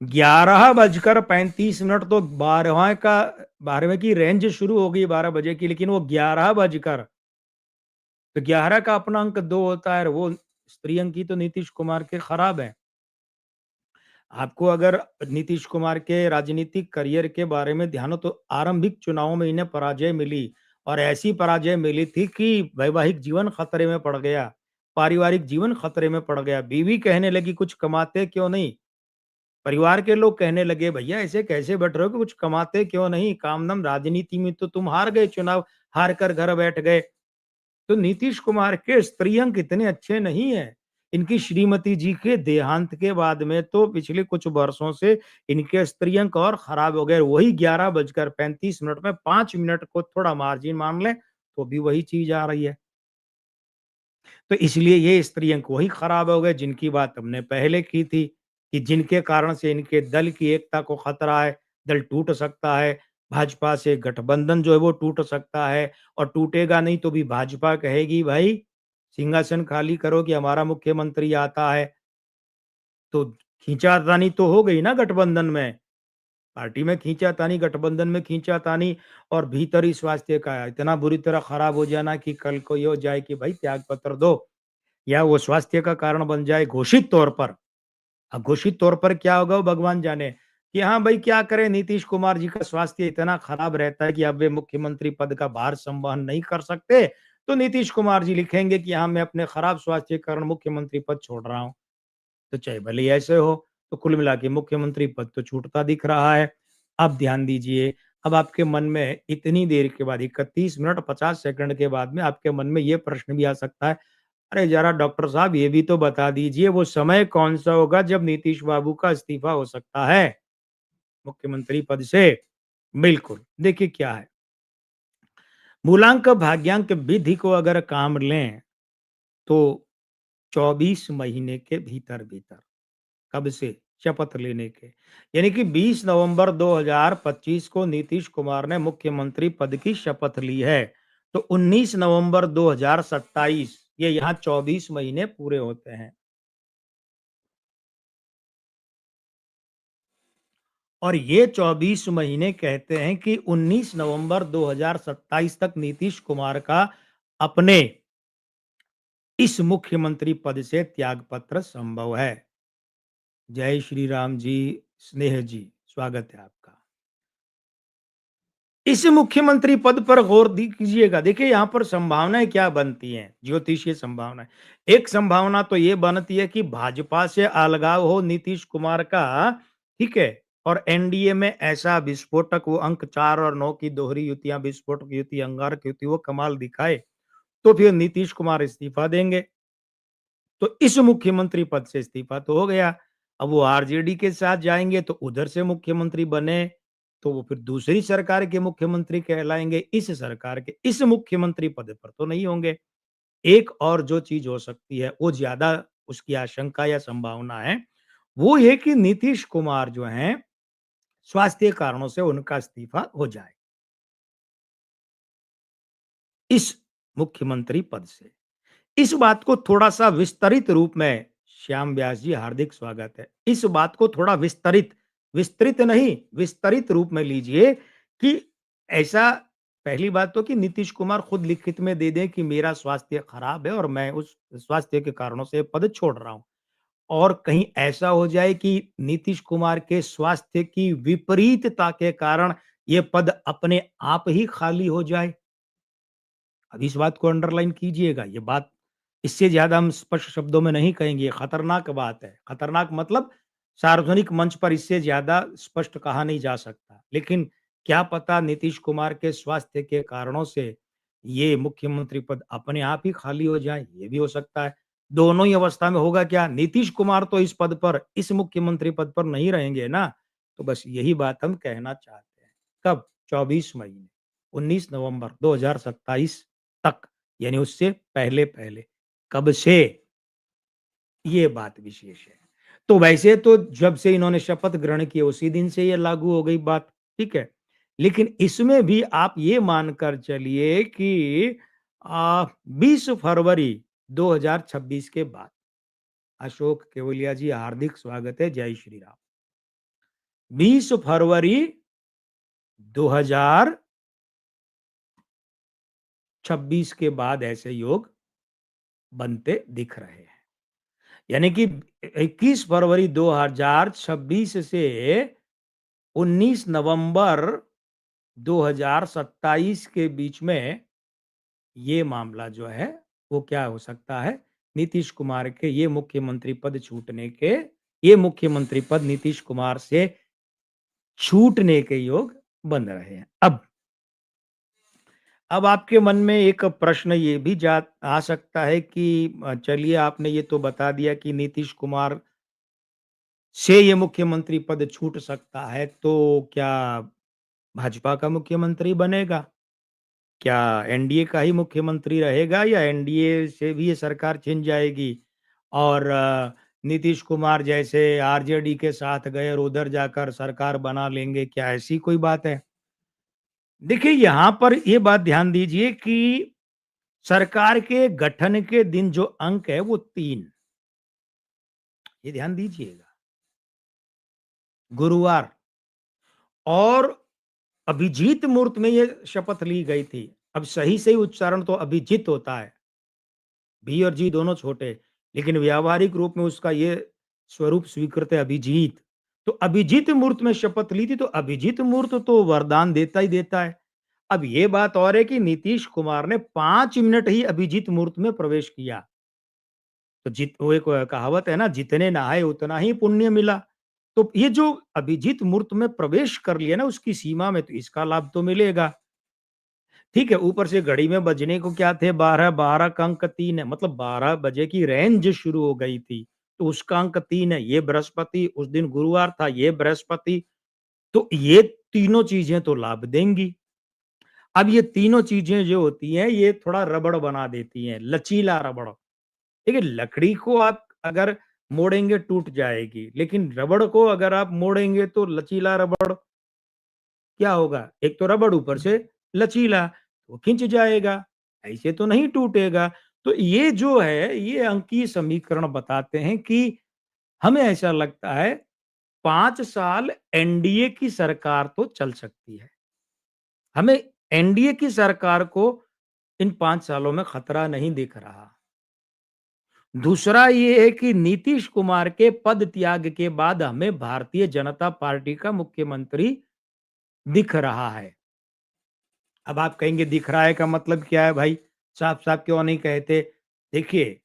11:35 तो 12वें की रेंज शुरू हो गई 12 बजे की, लेकिन वो 11 बजकर तो 11 का अपना अंक 2 होता है और वो स्त्री अंक की तो नीतीश कुमार के खराब है। आपको अगर नीतीश कुमार के राजनीतिक करियर के बारे में ध्यान हो तो आरंभिक चुनावों में इन्हें पराजय मिली, और ऐसी पराजय मिली थी कि वैवाहिक जीवन खतरे में पड़ गया, पारिवारिक जीवन खतरे में पड़ गया। बीवी कहने लगी कुछ कमाते क्यों नहीं? परिवार के लोग कहने लगे भैया ऐसे कैसे बैठ रहे हो कि कुछ कमाते क्यों नहीं? काम-धाम राजनीति में तो तुम हार गए चुनाव, हार कर घर बैठ गए। तो नीतीश कुमार के स्त्रीअंक इतने अच्छे नहीं हैं। इनकी श्रीमती जी के देहांत के बाद में तो पिछले कुछ वर्षों से इनके स्त्रीअंक और खराब हो गए। वही 11:35 में 5 मिनट को थोड़ा मार्जिन मान लें, तो भी वही चीज़ आ रही है। तो इसलिए ये स्त्रीअंक वही खराब हो गए जिनकी बात हमने पहले की थी, कि जिनके कारण से इनके दल की एकता को खतरा है, दल टूट सकता है, भाजपा से गठबंधन जो है वो टूट सकता है, और टूटेगा नहीं तो भी भाजपा कहेगी भाई सिंहासन खाली करो कि हमारा मुख्यमंत्री आता है। तो खींचातानी तो हो गई ना गठबंधन में, पार्टी में खींचातानी, गठबंधन में खींचातानी, और भीतरी स्वास्थ्य का इतना बुरी तरह खराब हो जाना कि कल को ये हो जाए कि भाई त्याग पत्र दो, या वो स्वास्थ्य का कारण बन जाए घोषित तौर पर। अब घोषित तौर पर क्या होगा वो भगवान जाने, कि हाँ भाई क्या करें, नीतीश कुमार जी का स्वास्थ्य इतना खराब रहता है कि अब वे मुख्यमंत्री पद का भार संवहन नहीं कर सकते, तो नीतीश कुमार जी लिखेंगे कि हाँ मैं अपने खराब स्वास्थ्य के कारण मुख्यमंत्री पद छोड़ रहा हूँ। तो चाहे भले ही ऐसे हो, तो कुल मिला के मुख्यमंत्री पद तो छूटता दिख रहा है। अब ध्यान दीजिए, अब आपके मन में इतनी देर के बाद 31 मिनट 50 सेकंड के बाद में आपके मन में ये प्रश्न भी आ सकता है, अरे जरा डॉक्टर साहब ये भी तो बता दीजिए वो समय कौन-सा होगा जब नीतीश बाबू का इस्तीफा हो सकता है मुख्यमंत्री पद से? बिल्कुल, देखिए क्या है, मूलांक भाग्यांक विधि को अगर काम लें, तो 24 महीने के भीतर-भीतर, कब से? शपथ लेने के। यानी कि 20 नवंबर 2025 को नीतीश कुमार ने मुख्यमंत्री पद की शपथ ली है। तो 19 नवंबर 2027 ये यहाँ 24 महीने पूरे होते हैं। और ये 24 महीने कहते हैं कि 19 नवंबर 2027 तक नीतीश कुमार का अपने इस मुख्यमंत्री पद से त्यागपत्र संभव है। जय श्री राम जी, स्नेह जी, स्वागत है आपका। इस मुख्यमंत्री पद पर गौर कीजिएगा। देखिए यहाँ पर संभावनाएँ क्या बनती हैं, ज्योतिषीय संभावनाएँ। एक संभावना तो ये बनती है कि भाजपा से अलगाव हो नीतीश कुमार का, ठीक है? और एनडीए में ऐसा विस्फोटक वो अंक 4 और 9 की दोहरी युतियाँ, विस्फोटक युति, अंगारक युति वो कमाल दिखाए, तो फिर नीतीश कुमार इस्तीफा देंगे। तो इस मुख्यमंत्री पद से इस्तीफा तो हो गया। अब वो आरजेडी के साथ जाएँगे तो उधर से मुख्यमंत्री बने, तो वो फिर दूसरी सरकार के मुख्यमंत्री कहलाएँगे। इस सरकार के इस मुख्यमंत्री पद पर तो नहीं होंगे। एक और जो चीज़ हो सकती है, वो ज़्यादा उसकी आशंका या संभावना है, वो ये कि नीतीश कुमार जो हैं, स्वास्थ्य कारणों से उनका इस्तीफा हो जाए, इस मुख्यमंत्री पद से। इस बात को थोड़ा-सा विस्तरित रूप में श्याम व्यास जी हार्दिक स्वागत है। इस बात को थोड़ा विस्तरित विस्तृत नहीं, विस्तरित रूप में लीजिए कि ऐसा पहली बात तो कि नीतीश कुमार खुद लिखित में दे दें कि मेरा स्वास्थ्य खराब है और मैं उस स्वास्थ्य के कारणों से पद छोड़ रहा हूँ। और कहीं ऐसा हो जाए कि नीतीश कुमार के स्वास्थ्य की विपरीतता के कारण ये पद अपने आप ही खाली हो जाए। अब इस बात को अंडरलाइन कीजिएगा, ये बात इससे ज़्यादा हम स्पष्ट शब्दों में नहीं कहेंगे, ये खतरनाक बात है। खतरनाक मतलब सार्वजनिक मंच पर इससे ज़्यादा स्पष्ट कहा नहीं जा सकता। लेकिन क्या पता नीतीश कुमार के स्वास्थ्य के कारणों से ये मुख्यमंत्री पद अपने आप ही खाली हो जाए, ये भी हो सकता है। दोनों ही अवस्था में होगा क्या? नीतीश कुमार तो इस पद पर, इस मुख्यमंत्री पद पर नहीं रहेंगे ना। तो बस यही बात हम कहना चाहते हैं। कब? 24 मई में, 19 नवंबर 2027 तक, यानी उससे पहले-पहले। कब से? ये बात विशेष है। तो वैसे तो जब से इन्होंने शपथ ग्रहण की उसी दिन से ये लागू हो गई बात, ठीक है? लेकिन इसमें भी आप ये मानकर चलिए कि 20 फरवरी 2026 के बाद, अशोक केवलिया जी हार्दिक स्वागत है, जय श्री राम। 20 फरवरी 2026 के बाद ऐसे योग बनते दिख रहे हैं। यानी कि 21 फरवरी 2026 से 19 नवंबर 2027 के बीच में ये मामला जो है वो क्या हो सकता है, नीतीश कुमार के ये मुख्यमंत्री पद छूटने के, ये मुख्यमंत्री पद नीतीश कुमार से छूटने के योग बन रहे हैं। अब आपके मन में एक प्रश्न ये भी जा आ सकता है कि चलिए आपने ये तो बता दिया कि नीतीश कुमार से ये मुख्यमंत्री पद छूट सकता है, तो क्या भाजपा का मुख्यमंत्री बनेगा? क्या एनडीए का ही मुख्यमंत्री रहेगा या एनडीए से भी ये सरकार छिन जाएगी? और नीतीश कुमार जैसे आरजेडी के साथ गए और उधर जाकर सरकार बना लेंगे, क्या ऐसी कोई बात है? देखिए, यहाँ पर ये बात ध्यान दीजिए कि सरकार के गठन के दिन जो अंक है वो 3, ये ध्यान दीजिएगा, गुरुवार। और अभिजीत मूर्त में ये शपथ ली गई थी। अब सही-सही उच्चारण तो अभिजीत होता है, भी और जी दोनों छोटे, लेकिन व्यावहारिक रूप में उसका ये स्वरूप स्वीकृत है अभिजीत। तो अभिजीत मूर्त में शपथ ली थी, तो अभिजीत मूर्त तो वरदान देता ही देता है। अब ये बात और है कि नीतीश कुमार ने 5 मिनट ही अभिजीत मूर्त में प्रवेश किया। तो वो एक कहावत है ना, जितने नहाए उतना ही पुण्य मिला। तो ये जो अभिजीत मूर्त में प्रवेश कर लिया ना उसकी सीमा में, तो इसका लाभ तो मिलेगा। ठीक है, ऊपर से घड़ी में बजने को क्या थे 12, 12 का अंक 3 है, मतलब 12 बजे की रेंज शुरू हो गई थी, तो उसका अंक 3 है। ये बृहस्पति, उस दिन गुरुवार था, ये बृहस्पति, तो ये तीनों चीज़ें तो लाभ देंगी। अब ये तीनों चीज़ें जो होती हैं, ये थोड़ा रबड़ बना देती हैं, लचीला रबड़। देखिए, लकड़ी को आप अगर मोड़ेंगे टूट जाएगी, लेकिन रबड़ को अगर आप मोड़ेंगे तो लचीला रबड़ क्या होगा? एक तो रबड़ ऊपर से लचीला, वो खिंच जाएगा, ऐसे तो नहीं टूटेगा। तो ये जो है, ये अंकीय समीकरण बताते हैं कि हमें ऐसा लगता है 5 साल एनडीए की सरकार तो चल सकती है। हमें एनडीए की सरकार को इन 5 सालों में खतरा नहीं दिख रहा। दूसरा ये है कि नीतीश कुमार के पद त्याग के बाद हमें भारतीय जनता पार्टी का मुख्यमंत्री दिख रहा है। अब आप कहेंगे दिख रहा है का मतलब क्या है भाई? साफ-साफ क्यों नहीं कहते? देखिए,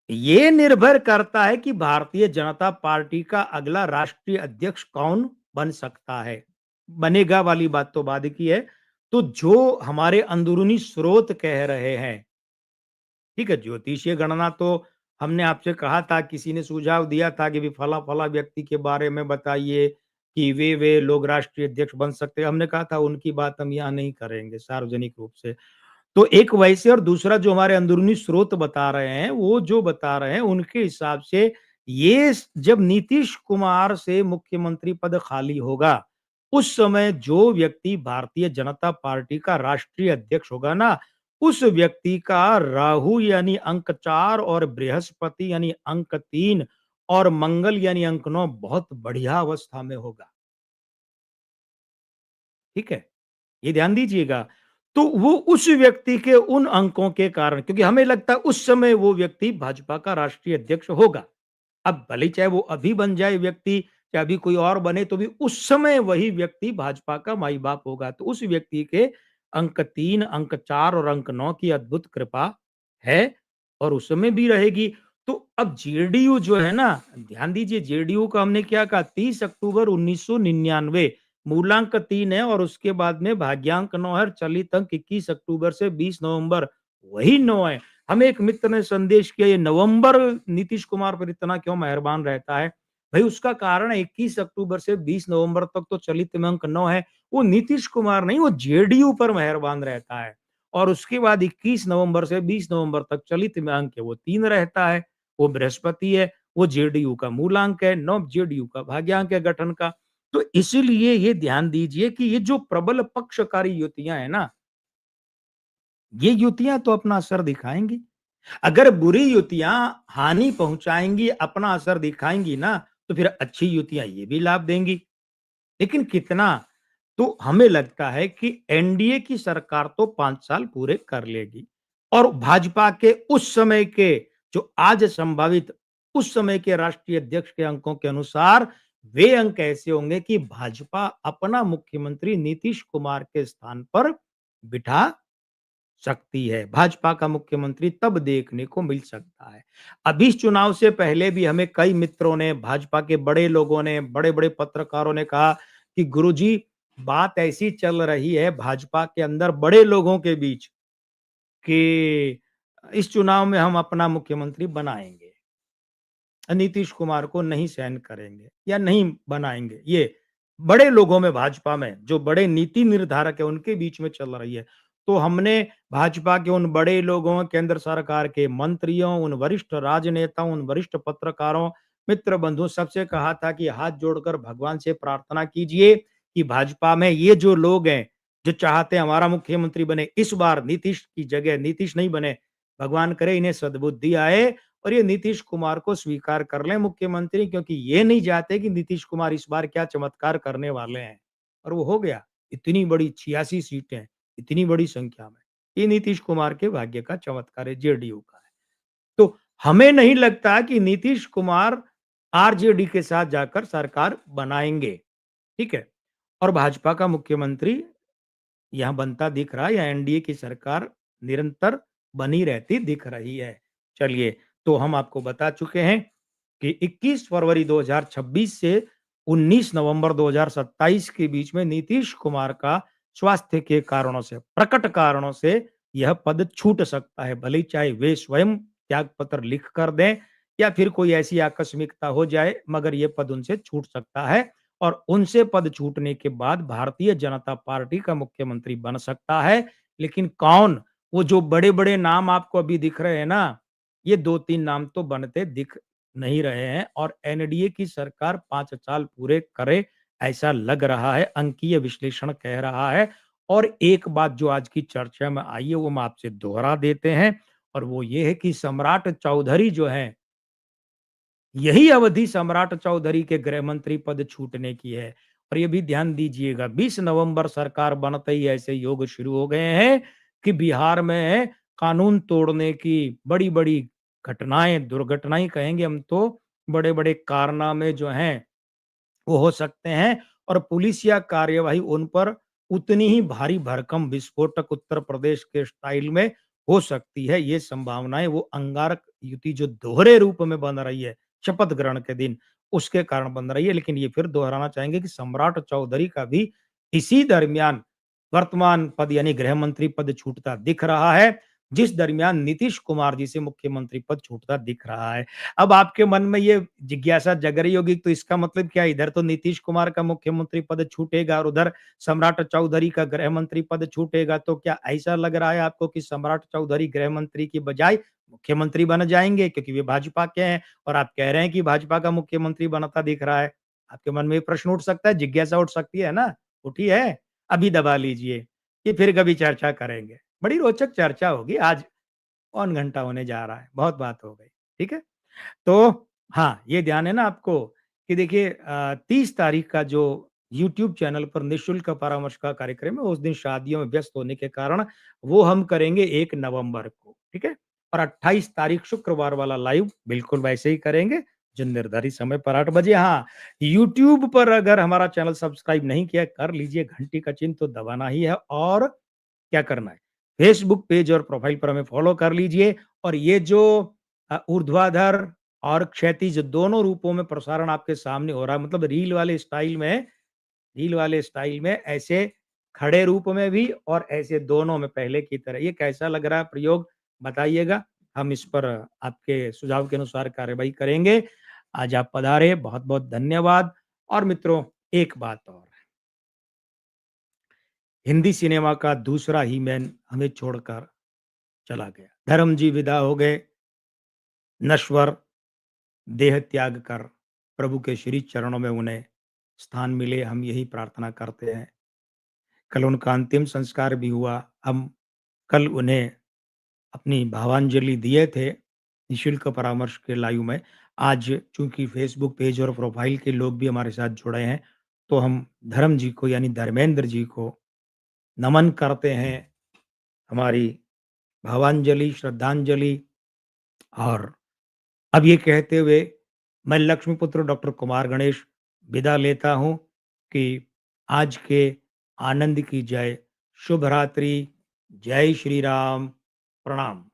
ये निर्भर करता है कि भारतीय जनता पार्टी का अगला राष्ट्रीय अध्यक्ष कौन बन सकता है। बनेगा वाली बात तो बाद की है। तो जो हमारे अंदरूनी स्रोत कह रहे हैं, ठीक है, ज्योतिषीय गणना तो हमने आपसे कहा था, किसी ने सुझाव दिया था कि भी फला-फला व्यक्ति के बारे में बताइए कि वे लोग राष्ट्रीय अध्यक्ष बन सकते हैं। हमने कहा था उनकी बात हम यहाँ नहीं करेंगे सार्वजनिक रूप से। तो एक वैसे और दूसरा जो हमारे अंदरूनी स्रोत बता रहे हैं, वो जो बता रहे हैं उनके हिसाब से ये जब नीतीश कुमार से मुख्यमंत्री पद खाली होगा, उस समय जो व्यक्ति भारतीय जनता पार्टी का राष्ट्रीय अध्यक्ष होगा ना, उस व्यक्ति का राहु यानी अंक 4 और बृहस्पति यानी अंक 3 और मंगल यानी अंक 9 बहुत बढ़िया अवस्था में होगा। ठीक है? ये ध्यान दीजिएगा। तो वो उस व्यक्ति के उन अंकों के कारण, क्योंकि हमें लगता है उस समय वो व्यक्ति भाजपा का राष्ट्रीय अध्यक्ष होगा। अब भले ही चाहे वो अभी बन जाए व्यक्ति, चाहे अभी कोई और बने, तो भी उस समय वही व्यक्ति भाजपा का माई-बाप होगा। तो उस व्यक्ति के अंक 3, अंक 4 और अंक 9 की अद्भुत कृपा है और उस समय भी रहेगी। तो अब जेडीयू जो है ना, ध्यान दीजिए, जेडीयू का हमने क्या कहा, 30 अक्टूबर 1999 मूलांक 3 है और उसके बाद में भाग्यांक 9 है और चलित अंक 21 अक्टूबर से 20 नवंबर वही 9 है। हमें एक मित्र ने संदेश किया, ये नवंबर नीतीश कुमार पर इतना क्यों मेहरबान रहता है? भाई उसका कारण है, 21 अक्टूबर से 20 नवंबर तक तो चलित में अंक 9 है। वो नीतीश कुमार नहीं, वो जेडीयू पर मेहरबान रहता है। और उसके बाद 21 नवंबर से 20 नवंबर तक चलित में अंक है वो 3 रहता है। वो बृहस्पति है, वो जेडीयू का मूलांक है, 9 जेडीयू का भाग्यांक है गठन का। तो इसीलिए ये ध्यान दीजिए कि ये जो प्रबल पक्षकारी युतियाँ हैं ना, ये युतियाँ तो अपना असर दिखाएँगी। अगर बुरी युतियाँ हानि पहुँचाएँगी, अपना असर दिखाएँगी ना, तो फिर अच्छी युतियाँ ये भी लाभ देंगी। लेकिन कितना? तो हमें लगता है कि एनडीए की सरकार तो 5 साल पूरे कर लेगी और भाजपा के उस समय के, जो आज संभावित उस समय के राष्ट्रीय अध्यक्ष के अंकों के अनुसार वे अंक ऐसे होंगे कि भाजपा अपना मुख्यमंत्री नीतीश कुमार के स्थान पर बिठा सकती है। भाजपा का मुख्यमंत्री तब देखने को मिल सकता है। अभी इस चुनाव से पहले भी हमें कई मित्रों ने, भाजपा के बड़े लोगों ने, बड़े-बड़े पत्रकारों ने कहा कि गुरुजी, बात ऐसी चल रही है भाजपा के अंदर बड़े लोगों के बीच कि इस चुनाव में हम अपना मुख्यमंत्री बनाएँगे। नीतीश कुमार को नहीं सहन करेंगे या नहीं बनाएँगे। ये बड़े लोगों में, भाजपा में जो बड़े नीति निर्धारक हैं उनके बीच में चल रही है। तो हमने भाजपा के उन बड़े लोगों, केंद्र सरकार के मंत्रियों, उन वरिष्ठ राजनेताओं, उन वरिष्ठ पत्रकारों, मित्र बंधु सबसे कहा था कि हाथ जोड़कर भगवान से प्रार्थना कीजिए कि भाजपा में ये जो लोग हैं, जो चाहते हैं हमारा मुख्यमंत्री बने, इस बार नीतीश की जगह नीतीश नहीं बने। भगवान करे इन्हें सद्बुद्धि आए और ये नीतीश कुमार को स्वीकार कर लें मुख्यमंत्री, क्योंकि ये नहीं चाहते कि नीतीश कुमार इस बार क्या चमत्कार करने वाले हैं। और वो हो गया। इतनी बड़ी 86 सीटें, इतनी बड़ी संख्या में। ये नीतीश कुमार के भाग्य का चमत्कार है, जेडीयू का है। तो हमें नहीं लगता कि नीतीश कुमार आरजेडी के साथ जाकर सरकार बनाएँगे, ठीक है? और भाजपा का मुख्यमंत्री यहाँ बनता दिख रहा है या एनडीए की सरकार निरंतर बनी रहती दिख रही है। चलिए, तो हम आपको बता चुके हैं कि 21 फरवरी 2026 से 19 नवंबर 2027 के बीच में नीतीश कुमार का स्वास्थ्य के कारणों से, प्रकट कारणों से यह पद छूट सकता है। भले ही चाहे वे स्वयं त्याग पत्र लिख कर दें या फिर कोई ऐसी आकस्मिकता हो जाए, मगर ये पद उनसे छूट सकता है। और उनसे पद छूटने के बाद भारतीय जनता पार्टी का मुख्यमंत्री बन सकता है। लेकिन कौन? वो जो बड़े-बड़े नाम आपको अभी दिख रहे हैं ना, ये 2-3 नाम तो बनते दिख नहीं रहे हैं और एनडीए की सरकार 5 साल पूरे करे, ऐसा लग रहा है, अंकीय विश्लेषण कह रहा है। और एक बात जो आज की चर्चा में आई है, वो हम आपसे दोहरा देते हैं और वो ये है कि सम्राट चौधरी जो हैं, यही अवधि सम्राट चौधरी के गृह मंत्री पद छूटने की है। और ये भी ध्यान दीजिएगा, 20 नवंबर सरकार बनते ही ऐसे योग शुरू हो गए हैं कि बिहार में कानून तोड़ने की बड़ी-बड़ी घटनाएँ, दुर्घटनाएँ कहेंगे हम तो, बड़े-बड़े कारनामे जो हैं वो हो सकते हैं और पुलिसिया कार्यवाही उन पर उतनी ही भारी भरकम विस्फोटक उत्तर प्रदेश के स्टाइल में हो सकती है। ये संभावनाएँ वो अंगारक युति जो दोहरे रूप में बन रही है, शपथ ग्रहण के दिन, उसके कारण बन रही है। लेकिन ये फिर दोहराना चाहेंगे कि सम्राट चौधरी का भी इसी दरमियान वर्तमान पद यानी गृह मंत्री पद छूटता दिख रहा है, जिस दरमियान नीतीश कुमार जी से मुख्यमंत्री पद छूटता दिख रहा है। अब आपके मन में ये जिज्ञासा जग रही होगी, तो इसका मतलब क्या, इधर तो नीतीश कुमार का मुख्यमंत्री पद छूटेगा और उधर सम्राट चौधरी का गृह मंत्री पद छूटेगा, तो क्या ऐसा लग रहा है आपको कि सम्राट चौधरी गृह मंत्री की बजाय मुख्यमंत्री बन जाएँगे? क्योंकि वे भाजपा के हैं और आप कह रहे हैं कि भाजपा का मुख्यमंत्री बनता दिख रहा है। आपके मन में ये प्रश्न उठ सकता है, जिज्ञासा उठ सकती है ना? उठी है? अभी दबा लीजिए, कि फिर कभी चर्चा करेंगे। बड़ी रोचक चर्चा होगी आज, पौन घंटा होने जा रहा है, बहुत बात हो गई, ठीक है? तो हाँ, ये ध्यान है ना आपको कि देखिए 30 तारीख का जो यूट्यूब चैनल पर निःशुल्क परामर्श का कार्यक्रम है, उस दिन शादियों में व्यस्त होने के कारण वो हम करेंगे 1 नवंबर को, ठीक है? और 28 तारीख शुक्रवार वाला लाइव बिल्कुल वैसे ही करेंगे, जो निर्धारित समय पर 8 बजे। हाँ, यूट्यूब पर अगर हमारा चैनल सब्सक्राइब नहीं किया, कर लीजिए, घंटी का चिन्ह तो दबाना ही है और क्या करना है, फेसबुक पेज और प्रोफाइल पर हमें फॉलो कर लीजिए और ये जो ऊर्ध्वाधर और क्षैतिज दोनों रूपों में प्रसारण आपके सामने हो रहा है, मतलब रील वाले स्टाइल में ऐसे खड़े रूप में भी और ऐसे दोनों में पहले की तरह। ये कैसा लग रहा है प्रयोग, बताइएगा। हम इस पर आपके सुझाव के अनुसार कार्रवाई करेंगे। आज आप पधारे, बहुत-बहुत धन्यवाद। और मित्रों, एक बात और, हिंदी सिनेमा का दूसरा ही मैन हमें छोड़कर चला गया। धर्म जी विदा हो गए, नश्वर देह त्याग कर प्रभु के श्री चरणों में उन्हें स्थान मिले, हम यही प्रार्थना करते हैं। कल उनका अंतिम संस्कार भी हुआ। हम कल उन्हें अपनी भावांजलि दिए थे निःशुल्क परामर्श के लाइव में। आज चूँकि फ़ेसबुक पेज और प्रोफ़ाइल के लोग भी हमारे साथ जुड़े हैं, तो हम धर्म जी को यानी धर्मेंद्र जी को नमन करते हैं। हमारी भावांजलि, श्रद्धांजलि। और अब ये कहते हुए मैं लक्ष्मीपुत्र डॉक्टर कुमार गणेश विदा लेता हूँ कि आज के आनंद की जय, शुभ रात्रि, जय श्री राम, प्रणाम।